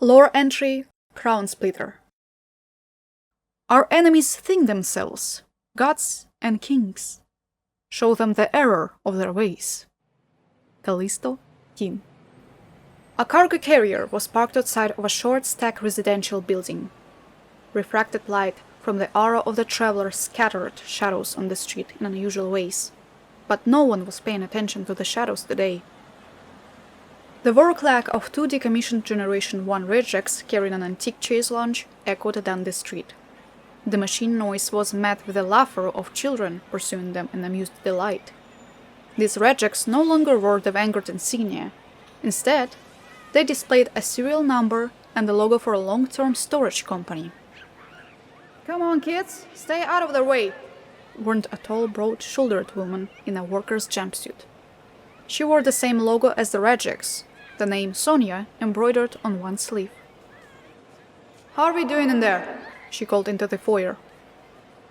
Lore entry, Crown Splitter. Our enemies think themselves gods and kings. Show them the error of their ways. Callisto Kin. A cargo carrier was parked outside of a short-stack residential building. Refracted light from the aura of the traveler scattered shadows on the street in unusual ways, but no one was paying attention to the shadows today. The war clack of 2 decommissioned Generation 1 rejects carrying an antique chase launch echoed down the street. The machine noise was met with the laughter of children pursuing them in amused delight. These rejects no longer wore the Vanguard insignia. Instead, they displayed a serial number and the logo for a long-term storage company. "Come on, kids, stay out of their way," warned a tall, broad-shouldered woman in a worker's jumpsuit. She wore the same logo as the rejects, the name Sonia embroidered on one sleeve. "How are we doing in there?" she called into the foyer.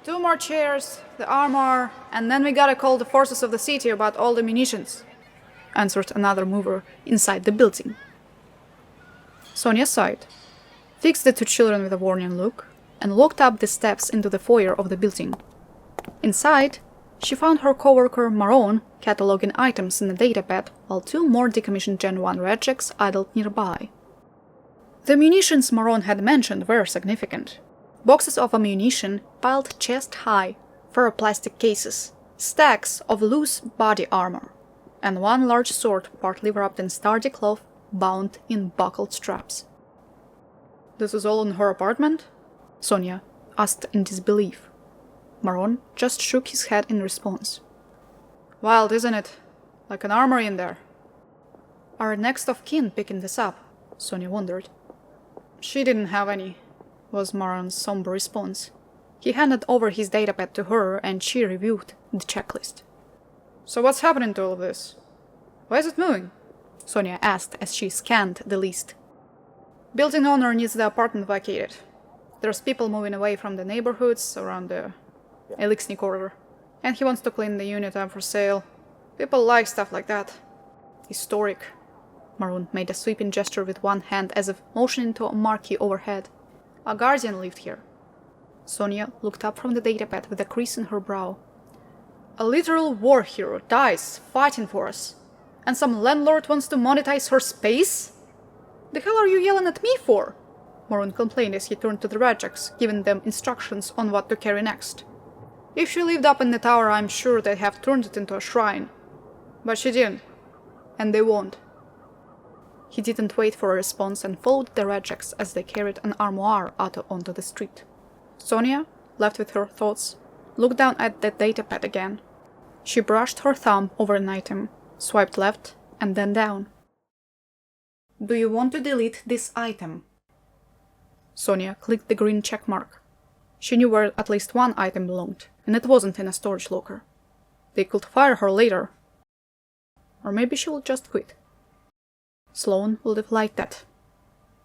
"2 more chairs, the armor, and then we gotta call the forces of the city about all the munitions," answered another mover inside the building. Sonia sighed, fixed the 2 children with a warning look, and walked up the steps into the foyer of the building. Inside, she found her coworker Maron cataloging items in a datapad while 2 more decommissioned Gen 1 rejects idled nearby. The munitions Maron had mentioned were significant. Boxes of ammunition piled chest-high, fur plastic cases, stacks of loose body armor, and 1 large sword partly wrapped in sturdy cloth bound in buckled straps. "This is all in her apartment?" Sonia asked in disbelief. Maron just shook his head in response. "Wild, isn't it? Like an armory in there." "Our next of kin picking this up?" Sonia wondered. "She didn't have any," was Maron's somber response. He handed over his datapad to her and she reviewed the checklist. "So what's happening to all of this? Why is it moving?" Sonia asked as she scanned the list. "Building owner needs the apartment vacated. There's people moving away from the neighborhoods around the Elixni corridor, and he wants to clean the unit up for sale. People like stuff like that. Historic." Maroon made a sweeping gesture with one hand as if motioning to a marquee overhead. "A guardian lived here." Sonia looked up from the datapad with a crease in her brow. "A literal war hero dies fighting for us, and some landlord wants to monetize her space? The hell are you yelling at me for?" Maroon complained as he turned to the rejects, giving them instructions on what to carry next. "If she lived up in the tower, I'm sure they'd have turned it into a shrine. But she didn't, and they won't." He didn't wait for a response and followed the rejects as they carried an armoire out onto the street. Sonia, left with her thoughts, looked down at the datapad again. She brushed her thumb over an item, swiped left, and then down. "Do you want to delete this item?" Sonia clicked the green check mark. She knew where at least 1 item belonged, and it wasn't in a storage locker. They could fire her later. Or maybe she would just quit. Sloane would have liked that.